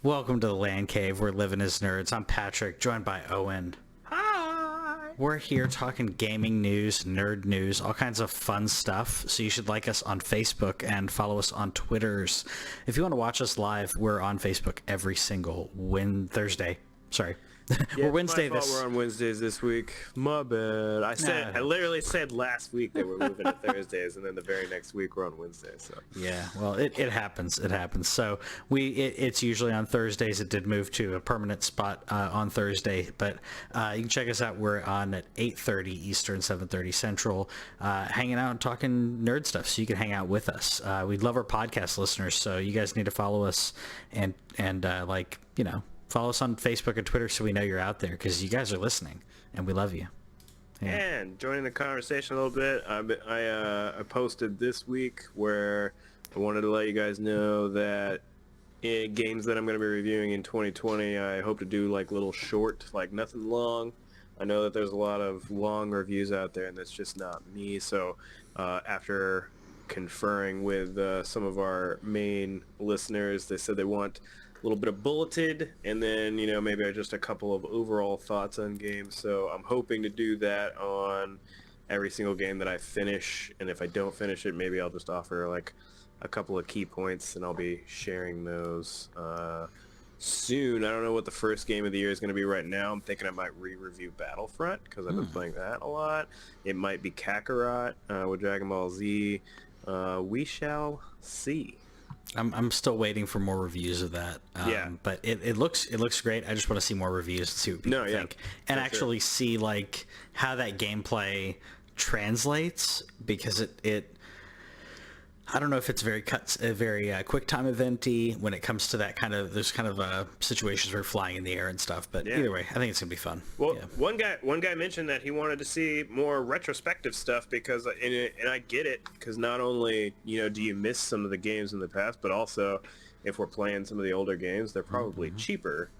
Welcome to the Land Cave. We're living as nerds. I'm Patrick, joined by Owen. Hi! We're here talking gaming news, nerd news, all kinds of fun stuff. So you should like us on Facebook and follow us on Twitters. If you want to watch us live, we're on Facebook every single Thursday. Sorry. Yeah, we're Wednesday my fault we're on Wednesdays this week. My bad. I literally said last week that we're moving to Thursdays, and then the very next week we're on Wednesdays. So yeah, well, it happens. It happens. So it's usually on Thursdays. It did move to a permanent spot on Thursday, but you can check us out. We're on at 8:30 Eastern, 7:30 Central, hanging out and talking nerd stuff. So you can hang out with us. We love our podcast listeners, so you guys need to follow us and follow us on Facebook and Twitter so we know you're out there, because you guys are listening and we love you. Yeah. And joining the conversation a little bit, I posted this week where I wanted to let you guys know that games that I'm going to be reviewing in 2020, I hope to do like little short, like nothing long. I know that there's a lot of long reviews out there, and that's just not me. So after conferring with some of our main listeners, they said they want a little bit of bulleted, and then maybe just a couple of overall thoughts on games. So I'm hoping to do that on every single game that I finish, and if I don't finish it, maybe I'll just offer like a couple of key points, and I'll be sharing those soon. I don't know what the first game of the year is going to be right now. I'm thinking I might re-review Battlefront, because I've been playing that a lot. It might be Kakarot with Dragon Ball Z. We shall see. I'm still waiting for more reviews of that. But it looks great. I just want to see more reviews and see what people think, and actually see like how that gameplay translates, because it I don't know if it's very quick time eventy when it comes to that kind of, there's kind of situations where you're flying in the air and stuff. But either way, I think it's gonna be fun. Well, one guy mentioned that he wanted to see more retrospective stuff, because and I get it, because not only do you miss some of the games in the past, but also if we're playing some of the older games, they're probably cheaper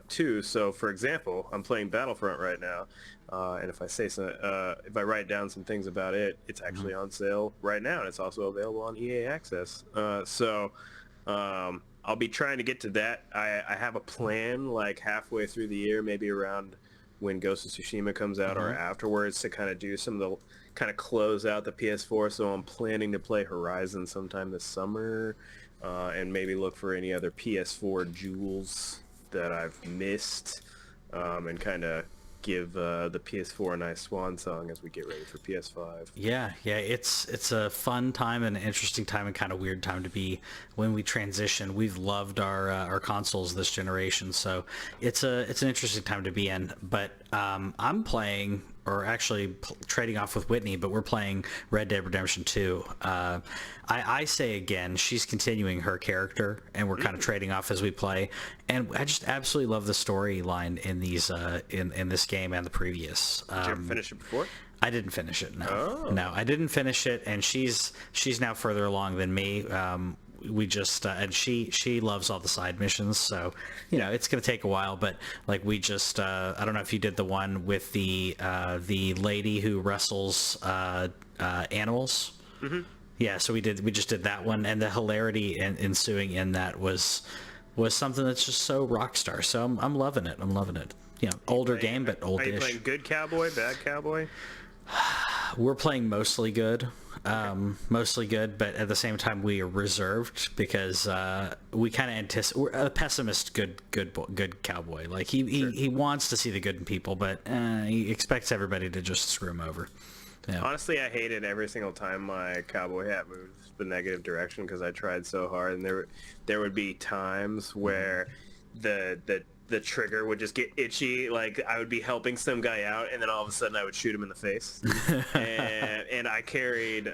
too. So for example, I'm playing Battlefront right now, and if I write down some things about it, it's actually on sale right now, and it's also available on EA Access. So I'll be trying to get to that. I have a plan like halfway through the year, maybe around when Ghost of Tsushima comes out or afterwards, to kind of do some of the kind of close out the PS4. So I'm planning to play Horizon sometime this summer, and maybe look for any other PS4 jewels that I've missed, and kind of give the PS4 a nice swan song as we get ready for PS5. Yeah, it's a fun time and an interesting time and kind of weird time to be when we transition. We've loved our consoles this generation, so it's an interesting time to be in. But I'm playing, or actually trading off with Whitney, but we're playing Red Dead Redemption 2. I say again, she's continuing her character, and we're kind of trading off as we play. And I just absolutely love the storyline in these in this game and the previous. Did you ever finish it before? I didn't finish it. No, Oh. No, I didn't finish it, and she's now further along than me. We just and she loves all the side missions, so it's gonna take a while. But like we just I don't know if you did the one with the lady who wrestles animals. Yeah, so we just did that one, and the hilarity ensuing in that was something that's just so rock star. So I'm loving it. Older game, but oldish. Are you playing good cowboy, bad cowboy? We're playing mostly good. Mostly good, but at the same time we are reserved, because we kind of anticipate. We're a pessimist good cowboy. Like he wants to see the good in people, but he expects everybody to just screw him over. Yeah. Honestly, I hated every single time my cowboy hat moved the negative direction, because I tried so hard, and there would be times where the trigger would just get itchy. Like I would be helping some guy out, and then all of a sudden I would shoot him in the face. and I carried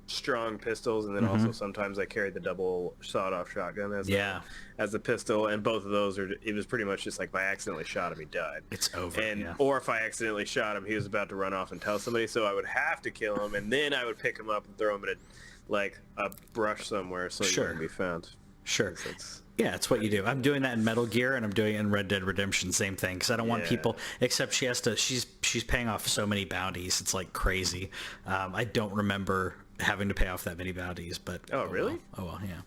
strong pistols, and then also sometimes I carried the double sawed-off shotgun as the pistol, and both of those it was pretty much just like if I accidentally shot him, he died. It's over. Or if I accidentally shot him, he was about to run off and tell somebody, so I would have to kill him, and then I would pick him up and throw him in a brush somewhere so he wouldn't be found. Sure. Yeah, it's what you do. I'm doing that in Metal Gear, and I'm doing it in Red Dead Redemption, same thing, because I don't want people, except she's paying off so many bounties, it's like crazy. I don't remember having to pay off that many bounties, but really? Oh well, yeah.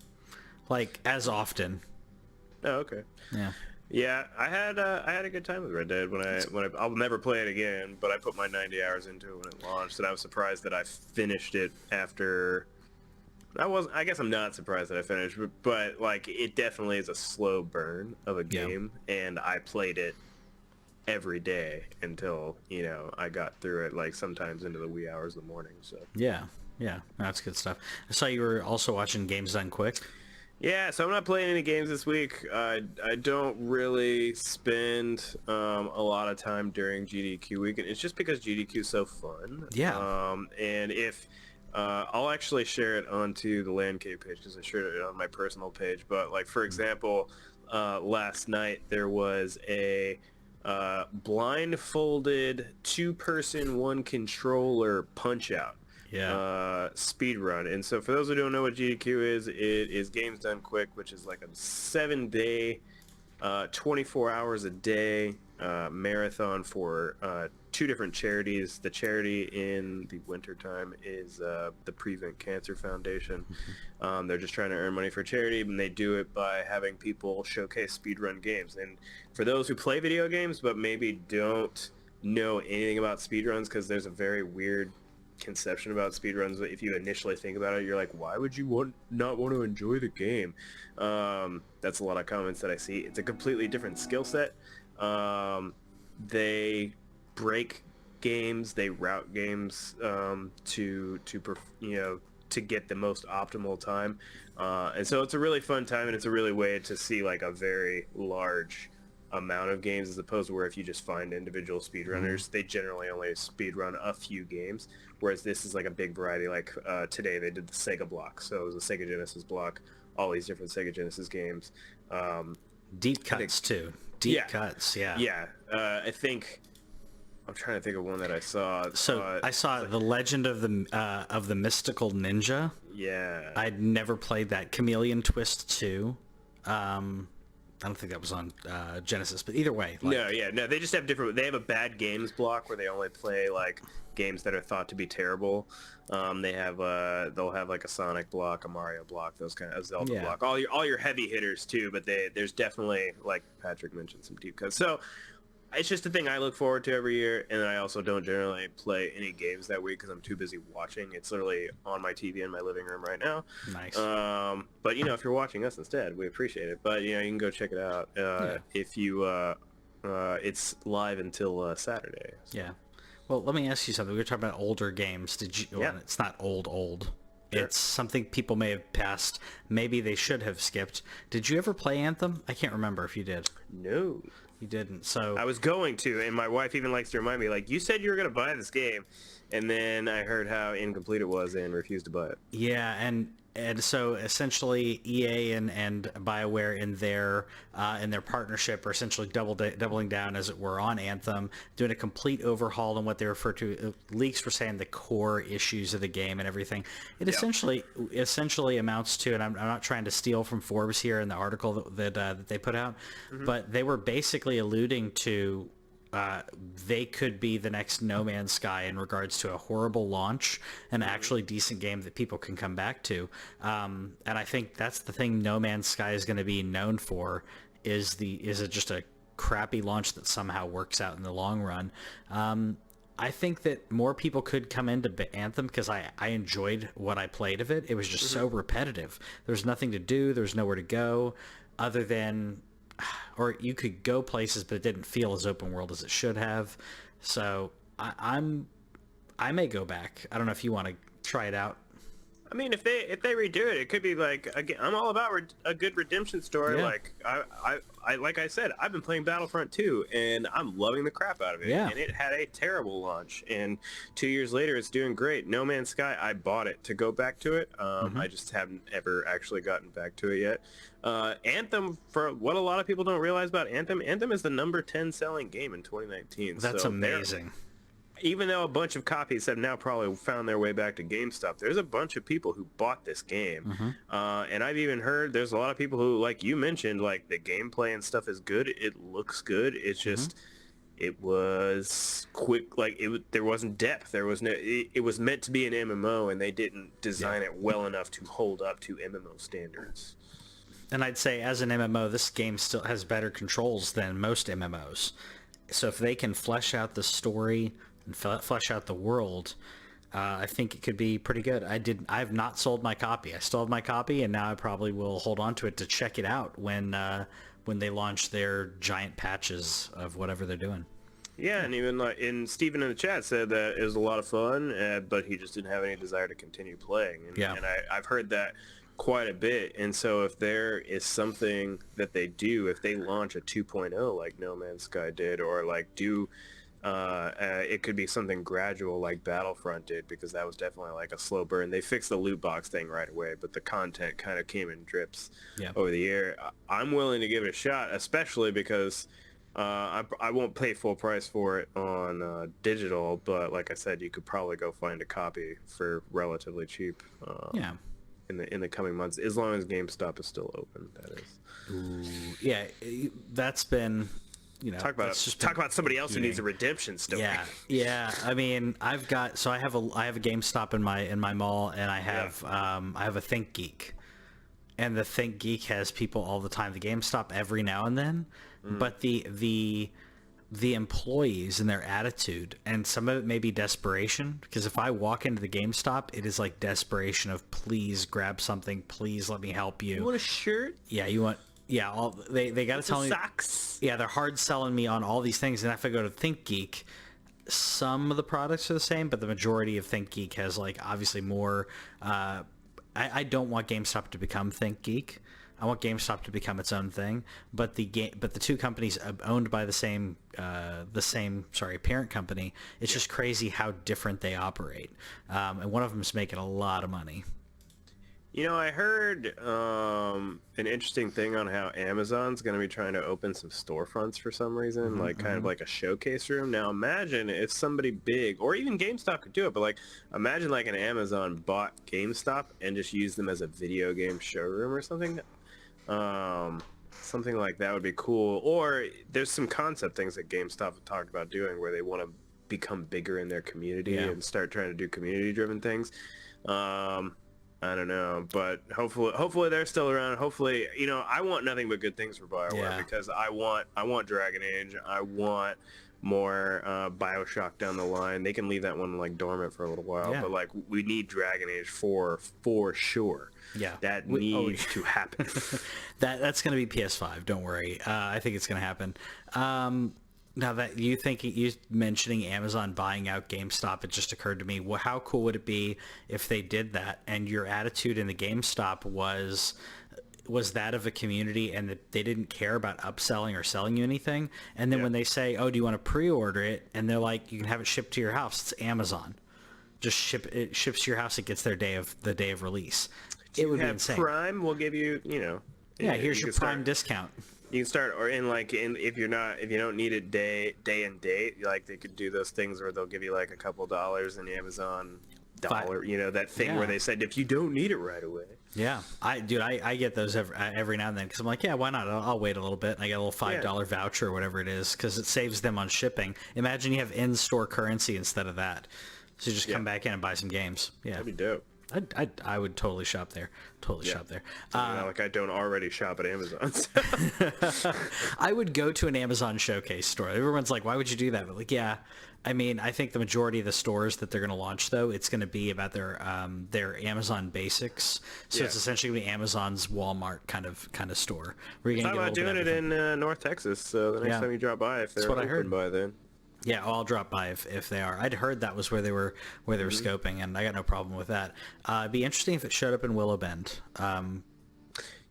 Like as often Oh, okay. Yeah. Yeah, I had a good time with Red Dead I'll never play it again, but I put my 90 hours into it when it launched, and I was surprised that I finished it after. I guess I'm not surprised that I finished, but like it definitely is a slow burn of a game, and I played it every day until I got through it, like sometimes into the wee hours of the morning. So Yeah. Yeah. That's good stuff. I saw you were also watching Games Done Quick. yeah, so I'm not playing any games this week. I don't really spend a lot of time during GDQ week, and it's just because GDQ is so fun. Yeah. And if I'll actually share it onto the LANCave page because I shared it on my personal page. But like for example, last night there was a blindfolded 2-person 1-controller punch out. Yeah. Speed run. And so for those who don't know what GDQ is, it is Games Done Quick, which is like a 7-day, 24 hours a day marathon for 2 different charities. The charity in the wintertime is the Prevent Cancer Foundation. They're just trying to earn money for charity, and they do it by having people showcase speedrun games. And for those who play video games but maybe don't know anything about speedruns, because there's a very weird conception about speedruns. If you initially think about it, you're like, why would you not want to enjoy the game? That's a lot of comments that I see. It's a completely different skill set. They break games, they route games to get the most optimal time, and so it's a really fun time, and it's a really way to see like a very large amount of games, as opposed to where if you just find individual speedrunners, they generally only speedrun a few games, whereas this is like a big variety. Like today they did the Sega block, so it was a Sega Genesis block, all these different Sega Genesis games. Deep cuts too. Deep cuts, yeah. Yeah, I think I'm trying to think of one that I saw. So I saw The Legend of the Mystical Ninja. Yeah. I'd never played that. Chameleon Twist 2. I don't think that was on Genesis, but either way. Like, no, they just have different. They have a bad games block where they only play like games that are thought to be terrible. They'll have like a Sonic block, a Mario block, those kind of a Zelda block. All your heavy hitters too, but there's definitely, like Patrick mentioned, some deep cuts. So it's just a thing I look forward to every year, and I also don't generally play any games that week because I'm too busy watching. It's literally on my TV in my living room right now. Nice. But if you're watching us instead, we appreciate it. But you can go check it out if you. It's live until Saturday. So. Yeah. Well, let me ask you something. We were talking about older games. Did you? Yeah. Well, it's not old. Sure. It's something people may have passed. Maybe they should have skipped. Did you ever play Anthem? I can't remember if you did. No. You didn't. So I was going to, and my wife even likes to remind me, like, you said you were going to buy this game, and then I heard how incomplete it was and refused to buy it. Yeah, and so essentially EA and BioWare in their partnership are essentially doubling down, as it were, on Anthem, doing a complete overhaul on what they refer to. Leaks were saying the core issues of the game and everything. It essentially amounts to, and I'm not trying to steal from Forbes here in the article that they put out, but they were basically alluding to. They could be the next No Man's Sky in regards to a horrible launch, an actually decent game that people can come back to. And I think that's the thing No Man's Sky is going to be known for, is it just a crappy launch that somehow works out in the long run. I think that more people could come into Anthem because I enjoyed what I played of it. It was just so repetitive. There's nothing to do. There's nowhere to go other than... or you could go places, but it didn't feel as open world as it should have. So I may go back. I don't know if you want to try it out. I mean, if they redo it, it could be like, again, I'm all about a good redemption story. Yeah. Like like I said, I've been playing Battlefront 2, and I'm loving the crap out of it. Yeah. And it had a terrible launch, and 2 years later, it's doing great. No Man's Sky, I bought it to go back to it. I just haven't ever actually gotten back to it yet. Anthem, for what a lot of people don't realize about Anthem is the number 10 selling game in 2019. That's amazing. Even though a bunch of copies have now probably found their way back to GameStop, there's a bunch of people who bought this game. And I've even heard there's a lot of people who, like you mentioned, like the gameplay and stuff is good. It looks good. It's just, it was quick. Like there wasn't depth. There was no, it was meant to be an MMO, and they didn't design it well enough to hold up to MMO standards. And I'd say as an MMO, this game still has better controls than most MMOs. So if they can flesh out the story and flesh out the world, I think it could be pretty good. I've not sold my copy. I still have my copy, and now I probably will hold on to it to check it out when they launch their giant patches of whatever they're doing. Yeah, and even Steven in the chat said that it was a lot of fun, but he just didn't have any desire to continue playing. And I've heard that quite a bit. And so if there is something that they do, if they launch a 2.0 like No Man's Sky did, or like it could be something gradual like Battlefront did, because that was definitely like a slow burn. They fixed the loot box thing right away, but the content kind of came in drips over the year. I'm willing to give it a shot, especially because I won't pay full price for it on digital, but like I said, you could probably go find a copy for relatively cheap in the coming months, as long as GameStop is still open, that is. Ooh, yeah, that's been... talk about somebody else who needs a redemption story. Yeah. I mean, I have a GameStop in my mall, and I have a ThinkGeek, and the ThinkGeek has people all the time. The GameStop every now and then, but the employees and their attitude, and some of it may be desperation, because if I walk into the GameStop, it is like desperation of, please grab something, please let me help you. You want a shirt? Yeah, you want. Yeah, they got to tell me. Socks. Yeah, they're hard selling me on all these things, and if I go to ThinkGeek, some of the products are the same, but the majority of ThinkGeek has like obviously more. I don't want GameStop to become ThinkGeek. I want GameStop to become its own thing. But the two companies owned by the same parent company. It's just crazy how different they operate, and one of them is making a lot of money. I heard an interesting thing on how Amazon's going to be trying to open some storefronts for some reason, kind of like a showcase room. Now imagine if somebody big, or even GameStop could do it, but like imagine like an Amazon bought GameStop and just used them as a video game showroom or something. Something like that would be cool. Or there's some concept things that GameStop have talked about doing where they want to become bigger in their community and start trying to do community-driven things. I don't know, but hopefully they're still around. Hopefully, I want nothing but good things for BioWare, because I want Dragon Age. I want more BioShock down the line. They can leave that one like dormant for a little while, but like we need Dragon Age 4 for sure. Yeah, that needs to happen. That's going to be PS5. Don't worry. I think it's going to happen. Now that you mentioning Amazon buying out GameStop, it just occurred to me, well, how cool would it be if they did that and your attitude in the GameStop was that of a community, and that they didn't care about upselling or selling you anything, and then when they say, oh, do you want to pre-order it, and they're like, you can have it shipped to your house, it's Amazon, just it ships to your house, it gets their day of release. It would be insane. Prime will give you, here's your Prime discount. You can start, or if you don't need it day and date, like they could do those things where they'll give you like a couple dollars in the Amazon dollar, that thing where they said if you don't need it right away. Yeah, I get those every now and then, because I'm like, yeah, why not? I'll wait a little bit, and I get a little $5 voucher or whatever it is, because it saves them on shipping. Imagine you have in-store currency instead of that, so you just come back in and buy some games. Yeah, that'd be dope. I would totally shop there. Shop there. Like I don't already shop at Amazon. I would go to an Amazon showcase store. Everyone's like, why would you do that? But like, yeah, I mean, I think the majority of the stores that they're going to launch, though, it's going to be about their Amazon basics. So it's essentially going to be Amazon's Walmart kind of store. We're talking about doing it in North Texas. So the next time you drop by, if they're open by then. Yeah, I'll drop by if they are. I'd heard that was where they were scoping, and I got no problem with that. It'd be interesting if it showed up in Willow Bend.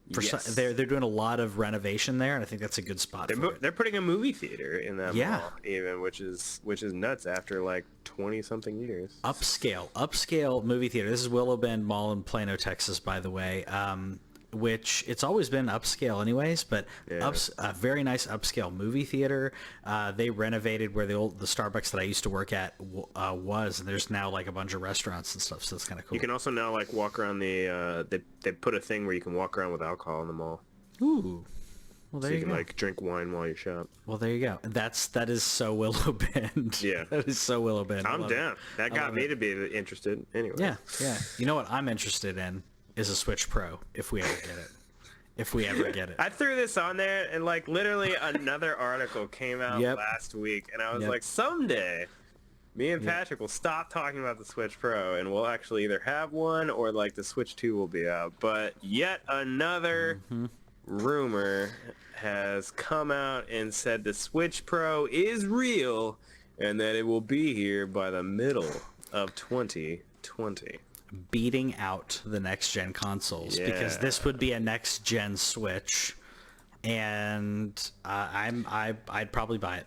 They're doing a lot of renovation there, and I think that's a good spot. They're putting a movie theater in that mall, even, which is nuts after like 20-something years. Upscale movie theater. This is Willow Bend Mall in Plano, Texas, by the way. Which it's always been upscale anyways, but a very nice upscale movie theater. They renovated where the Starbucks that I used to work at was, and there's now like a bunch of restaurants and stuff, so it's kind of cool. You can also now like walk around they put a thing where you can walk around with alcohol in the mall. Ooh. Well, there so you can go. Like drink wine while you shop. Well, there you go. That is so Willow Bend. Yeah. That is so Willow Bend. I'm down. That got me to be interested anyway. Yeah. You know what I'm interested in is a Switch Pro, if we ever get it. if we ever get it. I threw this on there, and like literally another article came out Yep. last week, and I was Yep. like, someday me and Patrick will stop talking about the Switch Pro, and we'll actually either have one or like the Switch 2 will be out. But yet another rumor has come out and said the Switch Pro is real and that it will be here by the middle of 2020. Beating out the next gen consoles, because this would be a next gen Switch, and I'd probably buy it.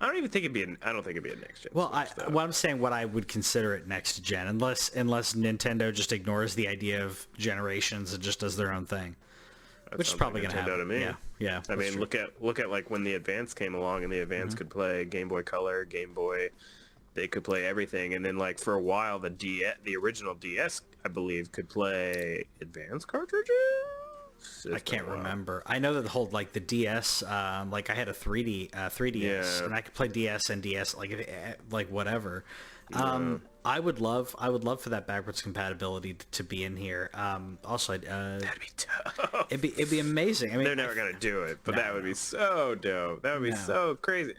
I don't think it'd be a next gen. Well, Switch, though. what I'm saying, what I would consider it next gen, unless Nintendo just ignores the idea of generations and just does their own thing, That which is sounds probably like going to Nintendo happen. to me. Yeah. I mean, look at like when the Advance came along, and the Advance could play Game Boy Color, Game Boy. They could play everything, and then like for a while, the original DS, I believe, could play Advance cartridges. I can't remember. I know that the whole like the DS, like I had a 3DS, Yeah. and I could play DS and DS like whatever. I would love for that backwards compatibility to be in here. Also, That'd be tough. it'd be amazing. I mean, They're never gonna do it, but that would be so dope. That would be so crazy.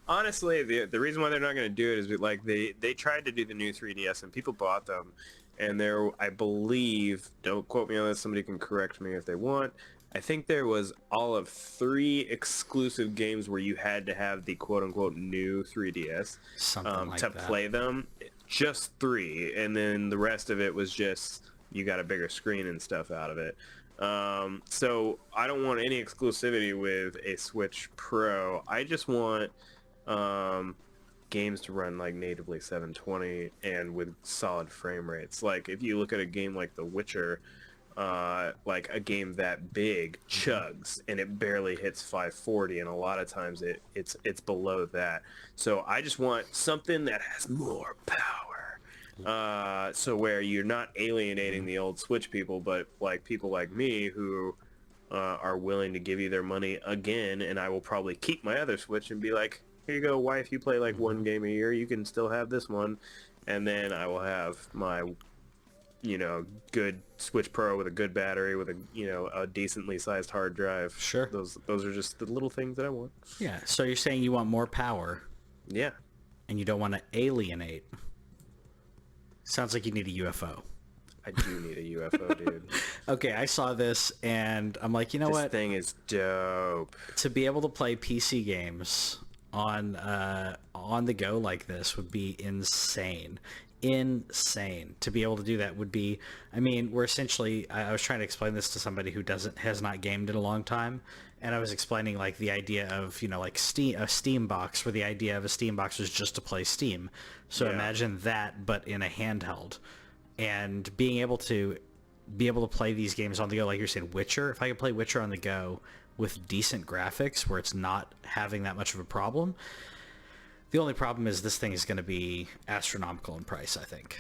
Honestly, the reason why they're not gonna do it is like they tried to do the new 3DS and people bought them, and I believe, don't quote me on this, somebody can correct me if they want, I think there was all of 3 exclusive games where you had to have the quote-unquote new 3DS Something like to that. play them. Just 3, and then the rest of it was just you got a bigger screen and stuff out of it. So I don't want any exclusivity with a Switch Pro. I just want games to run like natively 720 and with solid frame rates. Like if you look at a game like The Witcher, like a game that big chugs and it barely hits 540, and a lot of times it's below that. So I just want something that has more power, so where you're not alienating the old Switch people, but like people like me who are willing to give you their money again, and I will probably keep my other Switch and be like, here you go, wife, you play like one game a year, you can still have this one, and then I will have my good Switch Pro with a good battery, with a decently sized hard drive. Sure. Those are just the little things that I want. Yeah. So you're saying you want more power, Yeah. and you don't want to alienate. Sounds like you need a UFO. I do need a UFO, dude. Okay, I saw this, and I'm like, you know This what? thing is dope. To be able to play PC games on the go like this would be insane. To be able to do that would be, I mean, we're essentially, I was trying to explain this to somebody who has not gamed in a long time, and I was explaining like the idea of, like a Steam box, where the idea of a Steam box was just to play Steam. So Yeah. imagine that, but in a handheld, and being able to play these games on the go, like you're saying, Witcher. If I could play Witcher on the go with decent graphics, where it's not having that much of a problem. The only problem is this thing is going to be astronomical in price, I think.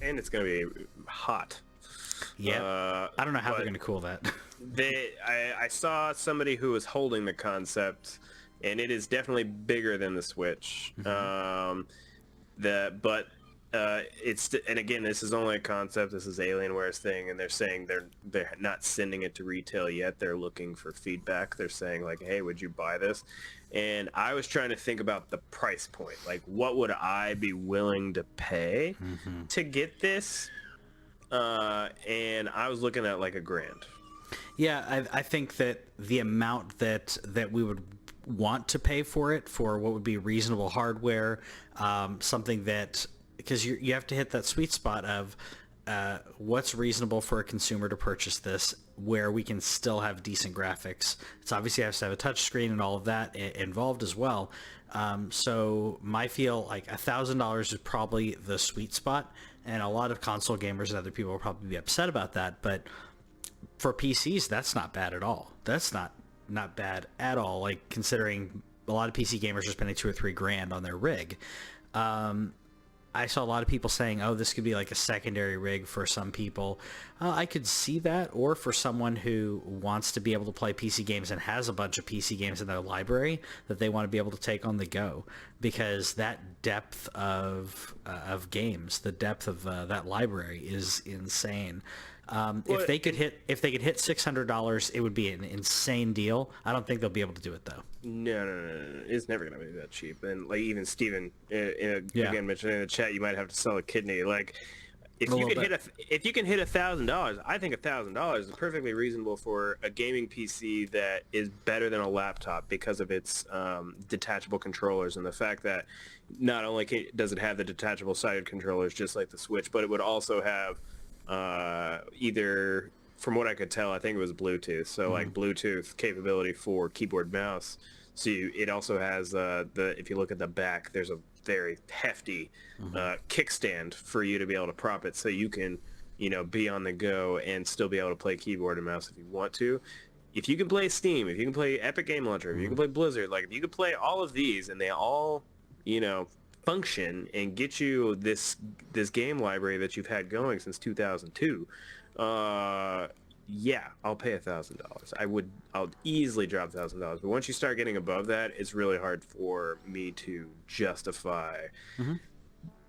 And it's going to be hot. Yeah. I don't know how they're but going to cool that. I saw somebody who was holding the concept, and it is definitely bigger than the Switch. And again, this is only a concept. This is Alienware's thing, and they're saying they're not sending it to retail yet. They're looking for feedback. They're saying like, hey, would you buy this? And I was trying to think about the price point. Like, what would I be willing to pay to get this? And I was looking at like $1,000. Yeah, I think that the amount that we would want to pay for it, for what would be reasonable hardware, something that, because you have to hit that sweet spot of what's reasonable for a consumer to purchase this, where we can still have decent graphics. It's obviously has to have a touch screen and all of that involved as well. So my feel like $1,000 is probably the sweet spot, and a lot of console gamers and other people will probably be upset about that, but for PCs, that's not bad at all. That's not bad at all, like considering a lot of PC gamers are spending $2 or $3 on their rig. I saw a lot of people saying, oh, this could be like a secondary rig for some people. I could see that, or for someone who wants to be able to play PC games and has a bunch of PC games in their library that they want to be able to take on the go, because that depth of games, the depth of that library is insane. If they could hit $600, it would be an insane deal. I don't think they'll be able to do it though. No. It's never gonna be that cheap. And like even Steven, Yeah. again mentioned in the chat, you might have to sell a kidney. Like if A you little can bit. if you can hit $1,000, I think $1,000 is perfectly reasonable for a gaming PC that is better than a laptop because of its detachable controllers and the fact that not only does it have the detachable sided controllers just like the Switch, but it would also have either, from what I could tell, I think it was Bluetooth. So like Bluetooth capability for keyboard mouse. So it also has if you look at the back, there's a very hefty kickstand for you to be able to prop it, so you can, be on the go and still be able to play keyboard and mouse if you want to. If you can play Steam, if you can play Epic Game Launcher, if you can play Blizzard, like if you can play all of these and they all, function and get you this game library that you've had going since 2002, yeah, I'll pay $1,000. I'll easily drop $1,000. But once you start getting above that, it's really hard for me to justify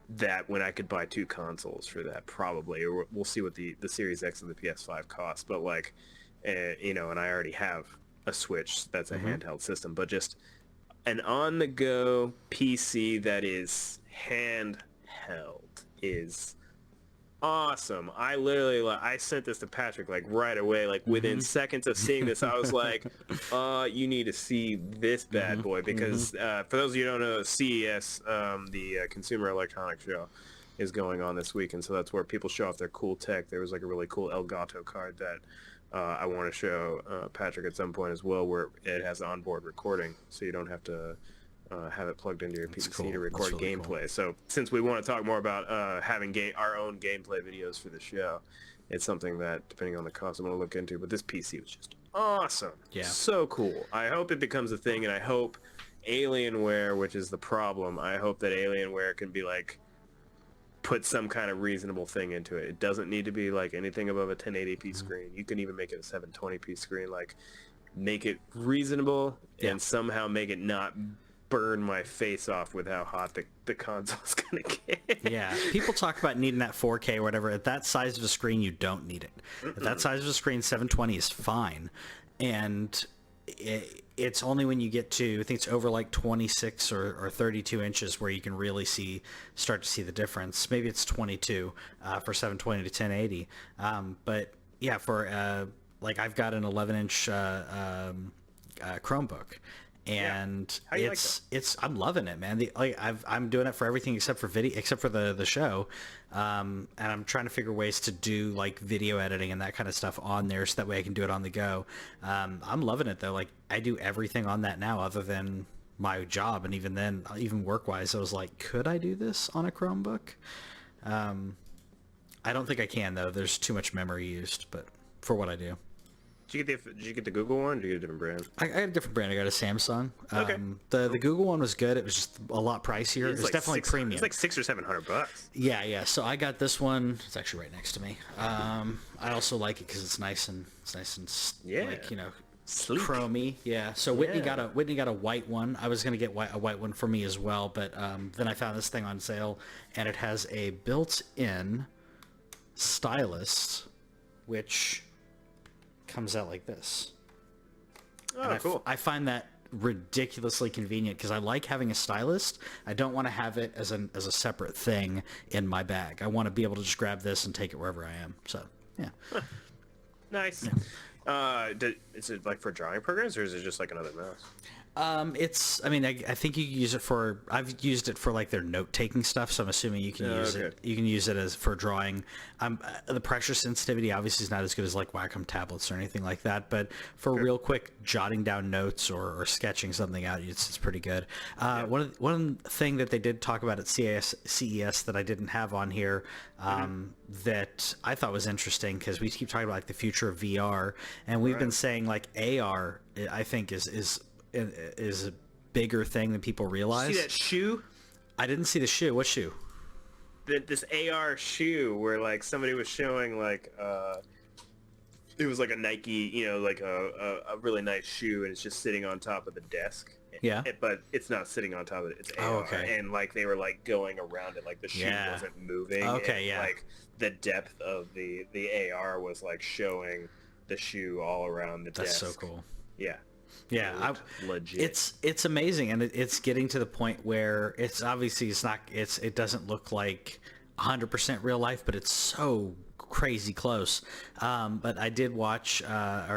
that when I could buy 2 consoles for that, probably. Or we'll see what the Series X and the PS5 cost. But like, and I already have a Switch that's a handheld system. But just an on-the-go PC that is handheld is awesome. I sent this to Patrick like right away, like within seconds of seeing this. I was like, you need to see this bad boy, because for those of you who don't know, CES, the Consumer Electronics Show, is going on this week, and so that's where people show off their cool tech. There was like a really cool Elgato card that I want to show Patrick at some point as well, where it has onboard recording, so you don't have to have it plugged into your PC to record gameplay. Cool. So since we want to talk more about having our own gameplay videos for the show, it's something that, depending on the cost, I'm going to look into. But this PC was just awesome. Yeah. So cool. I hope it becomes a thing, and I hope Alienware, which is the problem, I hope that Alienware can be like, put some kind of reasonable thing into it. It doesn't need to be like anything above a 1080p screen. You can even make it a 720p screen. Like, make it reasonable and somehow make it not burn my face off with how hot the console's gonna get. Yeah, people talk about needing that 4K or whatever. At that size of a screen, you don't need it. At that size of a screen, 720 is fine. And it's only when you get to, I think it's over like 26 or 32 inches where you can really start to see the difference. Maybe it's 22 for 720 to 1080. But yeah, for like I've got an 11-inch Chromebook. And I'm loving it, man. I'm doing it for everything except for video, except for the show, and I'm trying to figure ways to do like video editing and that kind of stuff on there, so that way I can do it on the go. I'm loving it though. Like, I do everything on that now, other than my job, and even then, even work-wise, I was like, could I do this on a Chromebook? I don't think I can though. There's too much memory used, but for what I do. Did you get the Google one, or did you get a different brand? I got a different brand. I got a Samsung. Okay. The Google one was good. It was just a lot pricier. It's like definitely premium. It's like $600 or $700. Yeah. So I got this one. It's actually right next to me. I also like it because it's nice and like, sleek, chromy. Yeah. So Whitney got a white one. I was gonna get a white one for me as well, but then I found this thing on sale, and it has a built-in stylus, which comes out like this. Oh, cool. I find that ridiculously convenient because I like having a stylus. I don't want to have it as a separate thing in my bag. I want to be able to just grab this and take it wherever I am. So, yeah. Huh. Nice. Yeah. Is it like for drawing programs, or is it just like another mouse? I think you can use it for, I've used it for like their note-taking stuff, so I'm assuming you can use it. You can use it as for drawing. The pressure sensitivity obviously is not as good as like Wacom tablets or anything like that, but for real quick jotting down notes or sketching something out, it's pretty good. One thing that they did talk about at CES that I didn't have on here, that I thought was interesting, because we keep talking about like the future of VR, and we've been saying like AR, I think is a bigger thing than people realize. See that shoe? I didn't see the shoe. What shoe? This AR shoe, where like somebody was showing like it was like a Nike, like a really nice shoe, and it's just sitting on top of the desk. Yeah. But it's not sitting on top of it. It's AR. Oh, okay. And like they were like going around it, like the shoe wasn't moving. Okay, and, yeah. Like the depth of the AR was like showing the shoe all around the desk. That's so cool. Yeah. Yeah, legit. It's amazing, and it's getting to the point where it's obviously it doesn't look like 100% real life, but it's so crazy close. But I did watch or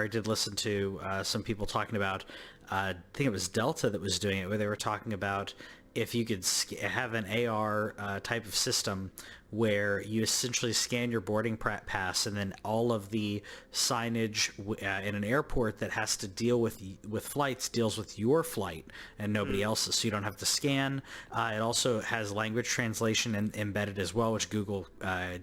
I did listen to some people talking about. I think it was Delta that was doing it, where they were talking about if you could have an AR type of system where you essentially scan your boarding pass, and then all of the signage in an airport that has to deal with flights deals with your flight and nobody else's, so you don't have to scan. It also has language translation embedded as well, which Google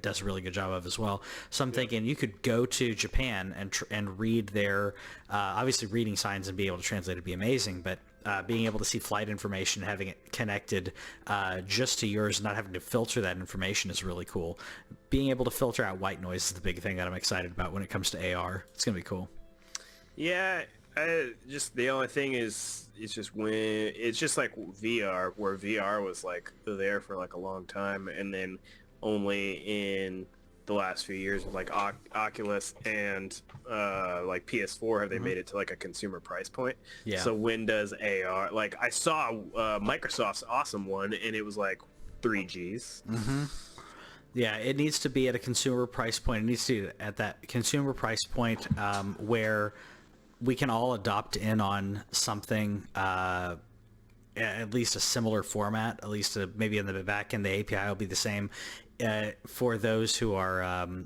does a really good job of as well. So I'm thinking you could go to Japan and read their obviously reading signs and be able to translate would be amazing, but being able to see flight information, having it connected just to yours, not having to filter that information is really cool. Being able to filter out white noise is the big thing that I'm excited about when it comes to AR. It's going to be cool. Yeah, just the only thing is, it's just like VR, where VR was like there for like a long time, and then only in the last few years with like Oculus and like PS4 have they made it to like a consumer price point. Yeah. So when does AR, like I saw Microsoft's awesome one, and it was like 3Gs. Yeah, it needs to be at a consumer price point. It needs to be at that consumer price point where we can all adopt in on something, at least a similar format, at least maybe in the back end, the API will be the same. For those who are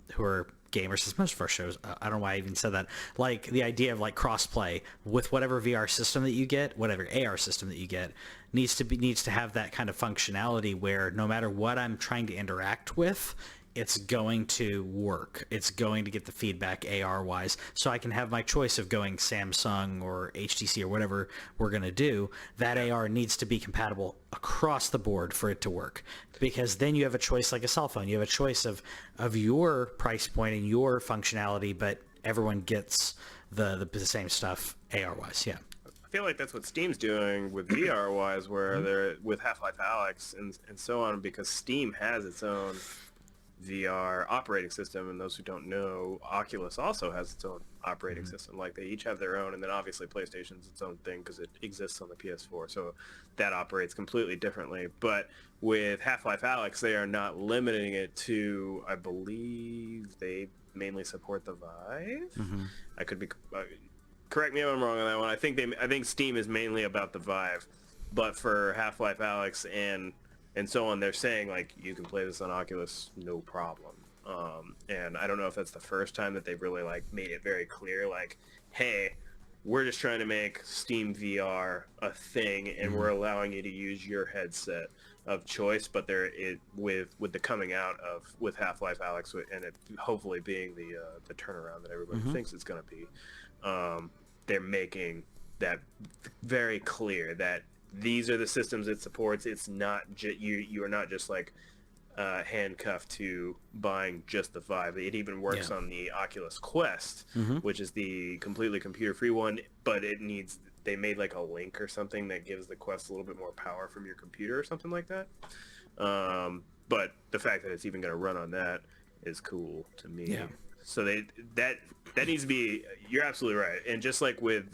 gamers, since most of our shows, I don't know why I even said that, like the idea of like cross-play with whatever VR system that you get, whatever AR system that you get, needs to have that kind of functionality where no matter what I'm trying to interact with, it's going to work. It's going to get the feedback AR-wise, so I can have my choice of going Samsung or HTC or whatever we're going to do. That AR needs to be compatible across the board for it to work, because then you have a choice like a cell phone. You have a choice of your price point and your functionality, but everyone gets the same stuff AR-wise. Yeah. I feel like that's what Steam's doing with VR-wise, where they're with Half-Life Alyx and so on, because Steam has its own VR operating system, and those who don't know, Oculus also has its own operating system. Like they each have their own, and then obviously PlayStation's its own thing because it exists on the PS4, so that operates completely differently. But with Half-Life Alyx, they are not limiting it to, I believe they mainly support the Vive. I could be correct me if I'm wrong on that one. I think Steam is mainly about the Vive, but for Half-Life Alyx and so on, they're saying like you can play this on Oculus no problem. And I don't know if that's the first time that they've really like made it very clear, like, hey, we're just trying to make Steam VR a thing, and we're allowing you to use your headset of choice. But with the coming out of with Half-Life Alyx, and it hopefully being the turnaround that everybody thinks it's going to be, they're making that very clear that these are the systems it supports. It's not you are not just like handcuffed to buying just the Vive. It even works on the Oculus Quest, which is the completely computer-free one, but they made like a link or something that gives the Quest a little bit more power from your computer or something like that. But the fact that it's even going to run on that is cool to me. Yeah. So that needs to be, you're absolutely right. And just like with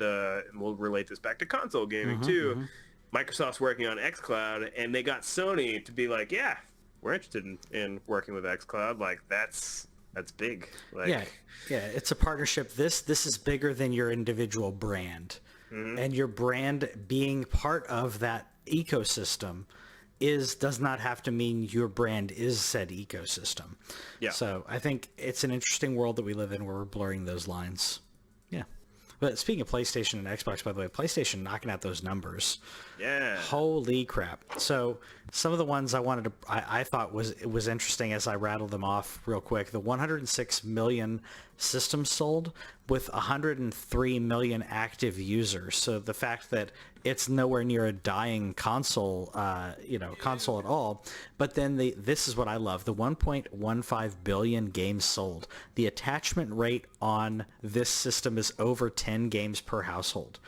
we'll relate this back to console gaming too. Microsoft's working on xCloud, and they got Sony to be like, yeah, we're interested in working with xCloud. Like that's big. Like, yeah, it's a partnership. This is bigger than your individual brand, and your brand being part of that ecosystem does not have to mean your brand is said ecosystem. Yeah. So I think it's an interesting world that we live in where we're blurring those lines. Yeah. But speaking of PlayStation and Xbox, by the way, PlayStation knocking out those numbers. Yeah. Holy crap. So some of the ones I thought was interesting as I rattled them off real quick. The 106 million systems sold with 103 million active users. So the fact that it's nowhere near a dying console, console at all. But then this is what I love: the 1.15 billion games sold. The attachment rate on this system is over 10 games per household.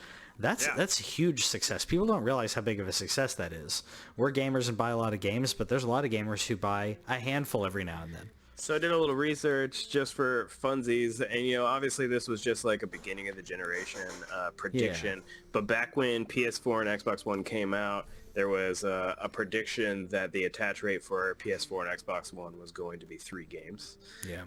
That's a huge success. People don't realize how big of a success that is. We're gamers and buy a lot of games, but there's a lot of gamers who buy a handful every now and then. So I did a little research just for funsies, and obviously this was just like a beginning of the generation prediction. Yeah. But back when PS4 and Xbox One came out, there was a prediction that the attach rate for PS4 and Xbox One was going to be 3 games. Yeah.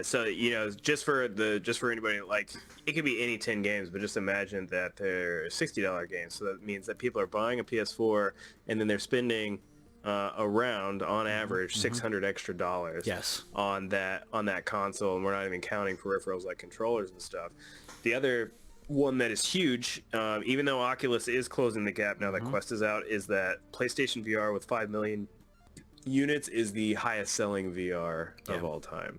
So just for anybody, like, it could be any 10 games, but just imagine that they're $60 games. So that means that people are buying a PS4 and then they're spending around, on average, $600 extra dollars. Yes. on that console, and we're not even counting peripherals like controllers and stuff. The other one that is huge, even though Oculus is closing the gap now that Quest is out, is that PlayStation VR with 5 million units is the highest selling VR of all time.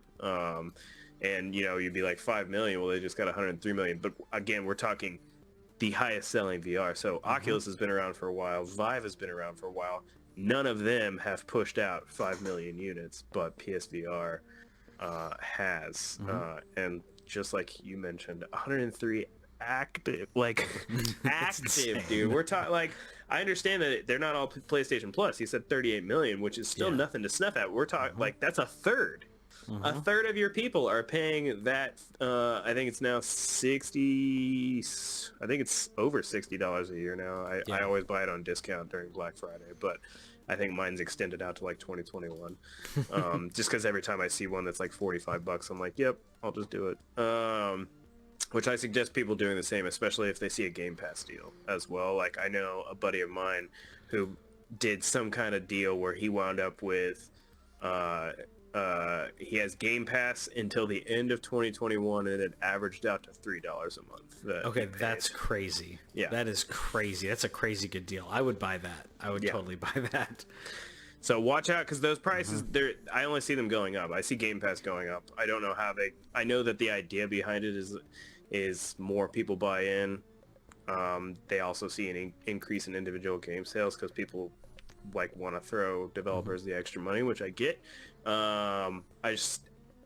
And you'd be like, 5 million, well, they just got 103 million. But again, we're talking the highest selling VR. So Oculus has been around for a while. Vive has been around for a while. None of them have pushed out 5 million units, but PSVR has. And just like you mentioned, 103 active, active, dude. We're talking, like, I understand that they're not all PlayStation Plus. You said 38 million, which is still nothing to snuff at. We're talking like that's a third. A third of your people are paying that. I think it's now 60. I think it's over $60 a year now. I always buy it on discount during Black Friday, but I think mine's extended out to like 2021. Just because every time I see one that's like $45, I'm like, yep, I'll just do it. Which I suggest people doing the same, especially if they see a Game Pass deal as well. Like, I know a buddy of mine who did some kind of deal where he wound up with he has Game Pass until the end of 2021, and it averaged out to $3 a month. Okay, that's crazy. Yeah, that is crazy. That's a crazy good deal. I would buy that. I would totally buy that. So watch out, because those prices, I only see them going up. I see Game Pass going up. I don't know how I know that the idea behind it is more people buy in. They also see an increase in individual game sales because people want to throw developers the extra money, which I get.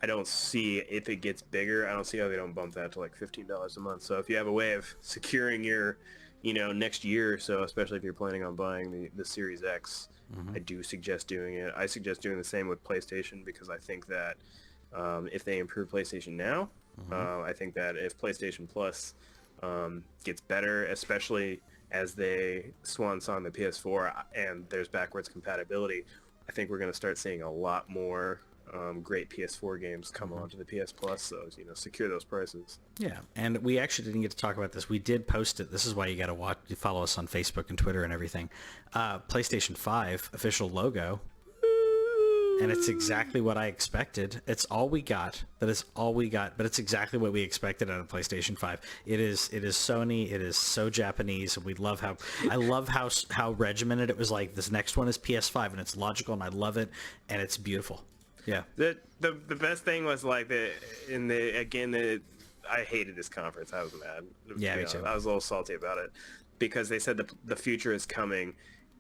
I don't see, if it gets bigger, I don't see how they don't bump that to like $15 a month. So if you have a way of securing your, next year or so, especially if you're planning on buying the Series X, I do suggest doing it. I suggest doing the same with PlayStation, because I think that if they improve PlayStation Now, I think that if PlayStation Plus gets better, especially as they swan song the PS4 and there's backwards compatibility, I think we're going to start seeing a lot more great PS4 games come onto the PS Plus, so secure those prices. Yeah, and we actually didn't get to talk about this. We did post it. This is why you got to follow us on Facebook and Twitter and everything. PlayStation 5 official logo, and it's exactly what I expected. It's all we got. That is all we got, but it's exactly what we expected out of PlayStation 5. It is Sony. It is so Japanese, and I love how regimented it was. Like, this next one is PS5, and it's logical, and I love it, and it's beautiful. Yeah. The best thing was like I hated this conference. I was mad. Yeah, me too. I was a little salty about it because they said the future is coming,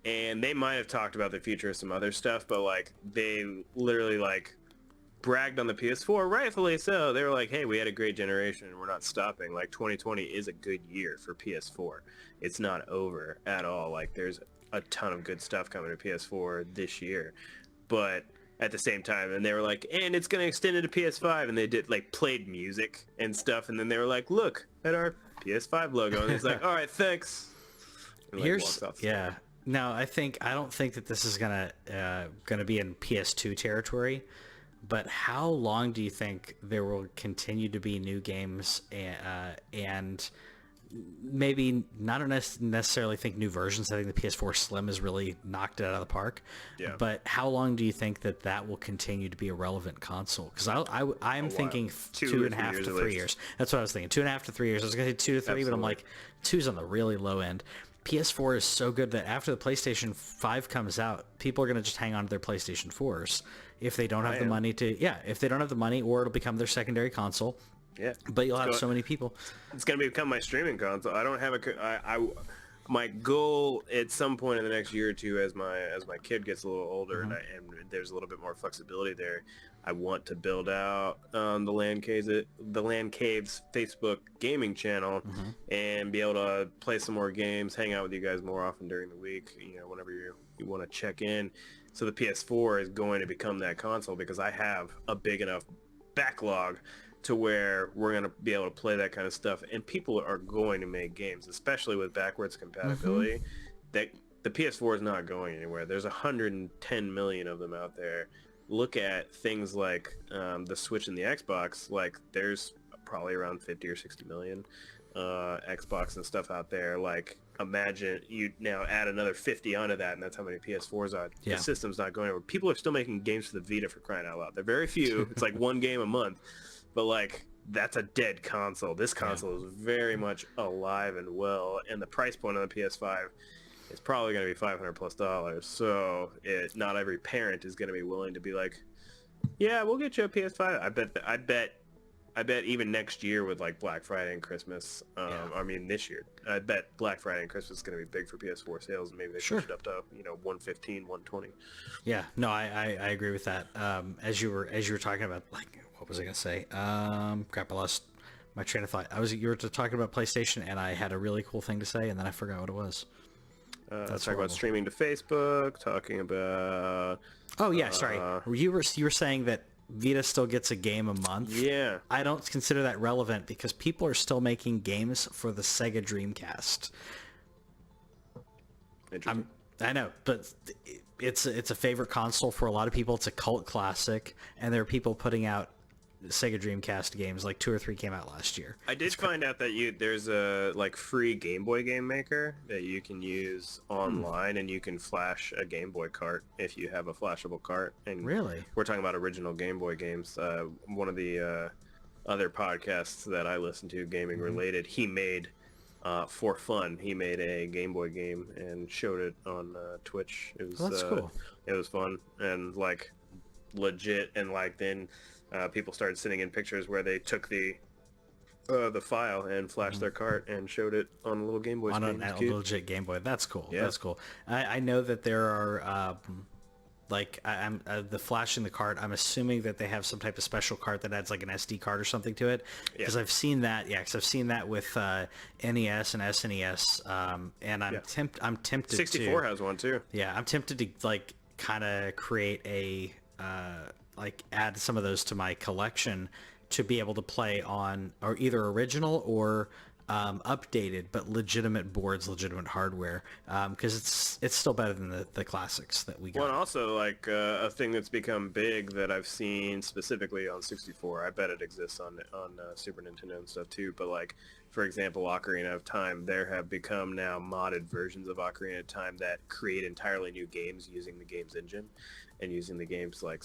and they might have talked about the future of some other stuff, but like they literally like bragged on the PS4, rightfully so. They were like, hey, we had a great generation and we're not stopping. Like, 2020 is a good year for PS4. It's not over at all. Like, there's a ton of good stuff coming to PS4 this year, but at the same time, and they were like, and it's going to extend into PS5, and they did like played music and stuff, and then they were like, look at our PS5 logo, and it's like, all right, thanks. And, like, no, I don't think that this is gonna be in PS2 territory, but how long do you think there will continue to be new games and maybe not necessarily think new versions? I think the PS4 Slim has really knocked it out of the park. Yeah. But how long do you think that will continue to be a relevant console? Because I'm thinking 2.5 to 3 years. That's what I was thinking. 2.5 to 3 years. I was going to say 2 to 3, but I'm like, 2's on the really low end. PS4 is so good that after the PlayStation 5 comes out, people are going to just hang on to their PlayStation 4s if they don't have the money to, if they don't have the money, or it'll become their secondary console. Yeah. But you'll have so many people. It's going to become my streaming console. I don't have my goal at some point in the next year or two, as my kid gets a little older, and there's a little bit more flexibility there, I want to build out TheLanCave's Facebook gaming channel and be able to play some more games, hang out with you guys more often during the week, whenever you want to check in. So the PS4 is going to become that console because I have a big enough backlog to where we're going to be able to play that kind of stuff, and people are going to make games, especially with backwards compatibility. That the PS4 is not going anywhere. There's 110 million of them out there. Look at things like the Switch and the Xbox. Like, there's probably around 50 or 60 million Xbox and stuff out there. Like, imagine you now add another 50 onto that, and that's how many PS4s are. The system's not going anywhere. People are still making games for the Vita, for crying out loud. They're very few. It's like one game a month. But, like, that's a dead console. This console is very much alive and well, and the price point on the PS5 is probably going to be $500+. So not every parent is going to be willing to be like, yeah, we'll get you a PS5. I bet even next year with, like, Black Friday and Christmas, I mean this year, I bet Black Friday and Christmas is going to be big for PS4 sales, and maybe they push it up to 115, 120. Yeah, no, I agree with that. As you were talking about, like, what was I gonna say? Crap, I lost my train of thought. You were talking about PlayStation, and I had a really cool thing to say, and then I forgot what it was. Talking about streaming to Facebook, talking about... Oh yeah, sorry. You were saying that Vita still gets a game a month. Yeah. I don't consider that relevant because people are still making games for the Sega Dreamcast. Interesting. I know, but it's a favorite console for a lot of people. It's a cult classic, and there are people putting out Sega Dreamcast games. Like 2 or 3 came out last year. I did find out that there's a free Game Boy game maker that you can use online, and you can flash a Game Boy cart if you have a flashable cart. And really, we're talking about original Game Boy games. One of the other podcasts that I listen to, gaming related, he made for fun. He made a Game Boy game and showed it on Twitch. It was that's cool. It was fun and like legit, and like then. People started sending in pictures where they took the file and flashed their cart and showed it on a little Game Boy screen. On a legit Game Boy. That's cool. Yeah. That's cool. I know that there are I'm the flash in the cart. I'm assuming that they have some type of special cart that adds like an SD card or something to it. Because I've seen that. Yeah, because I've seen that with NES and SNES. And I'm tempted. 64 has one too. Yeah, I'm tempted to like kind of create a. Like add some of those to my collection to be able to play on or either original or updated but legitimate boards, legitimate hardware, because it's still better than the classics that we got. Well, and also like a thing that's become big that I've seen specifically on 64. I bet it exists on Super Nintendo and stuff too. But like, for example, Ocarina of Time, there have become now modded versions of Ocarina of Time that create entirely new games using the game's engine and using the game's like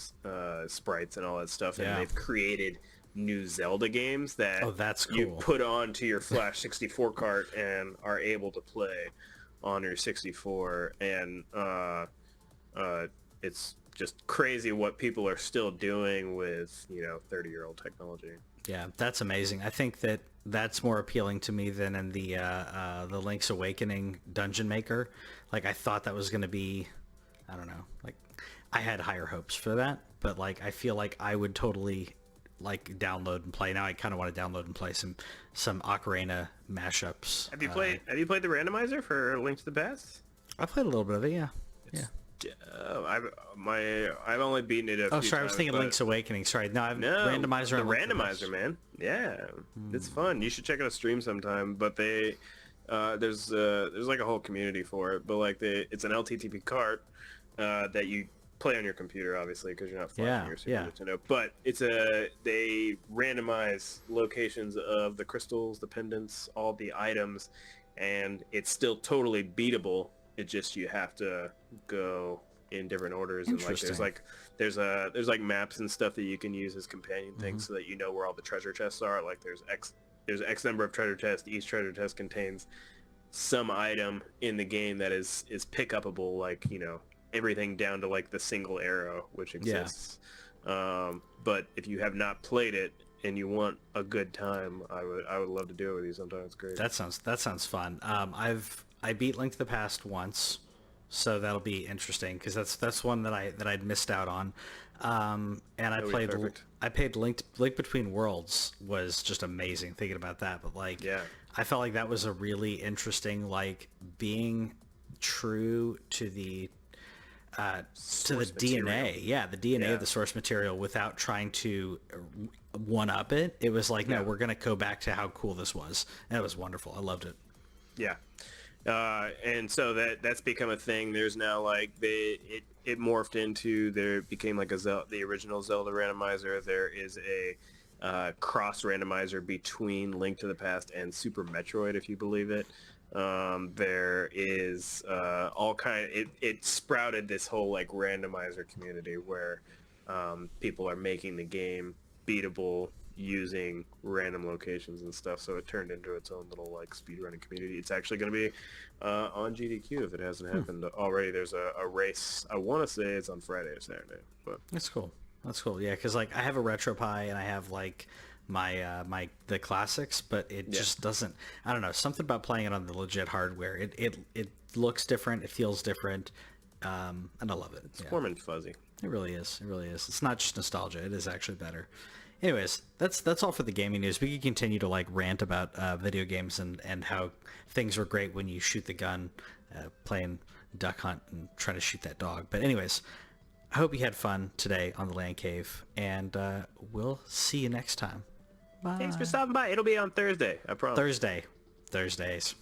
sprites and all that stuff. And they've created new Zelda games that that's cool. You put onto your Flash 64 cart and are able to play on your 64. And it's just crazy what people are still doing with 30-year-old technology. Yeah, that's amazing. I think that's more appealing to me than in the Link's Awakening Dungeon Maker. Like, I thought that was going to be, I don't know, like, I had higher hopes for that, but like, I feel like I would totally like download and play. Now I kind of want to download and play some Ocarina mashups. Have you played the randomizer for Link to the Past? I played a little bit of it, yeah. I've only beaten it a few times. Oh, sorry, I was thinking Link's Awakening. Sorry, randomizer. The randomizer, man. Yeah, it's fun. You should check out a stream sometime. But there's like a whole community for it. But like it's an LTTP cart that you play on your computer, obviously, because you're not flashing your Super Nintendo. But they randomize locations of the crystals, the pendants, all the items, and it's still totally beatable. It just you have to go in different orders, and like there's maps and stuff that you can use as companion things so that you know where all the treasure chests are. Like there's X number of treasure chests. Each treasure chest contains some item in the game that is pick upable, like, you know, everything down to like the single arrow, which exists. But if you have not played it and you want a good time, I would love to do it with you sometime. It's great. That sounds fun. I beat Link to the Past once, so that'll be interesting because that's one that I'd missed out on. And I played Link Between Worlds was just amazing thinking about that. But like, Yeah. I felt like that was a really interesting, like, being true to the DNA, the DNA of the source material without trying to one up it. It was like, no, we're gonna go back to how cool this was, and it was wonderful. I loved it. Yeah. And so that's become a thing. There's now like it morphed into, there became like the original Zelda randomizer. There is a cross randomizer between Link to the Past and Super Metroid, if you believe it. There is all kind. It sprouted this whole like randomizer community where people are making the game beatable using random locations and stuff. So it turned into its own little like speedrunning community. It's actually going to be on GDQ if it hasn't happened already. There's a race. I want to say it's on Friday or Saturday, but That's cool. That's cool. Yeah, because like I have a RetroPie and I have like my the classics, but it just doesn't. I don't know, something about playing it on the legit hardware. It looks different. It feels different, and I love it. it's warm and fuzzy. It really is. It really is. It's not just nostalgia. It is actually better. Anyways, that's all for the gaming news. We could continue to like rant about video games and how things were great when you shoot the gun, playing Duck Hunt and trying to shoot that dog. But anyways, I hope you had fun today on the LANCave, and we'll see you next time. Bye. Thanks for stopping by. It'll be on Thursday, I promise. Thursdays.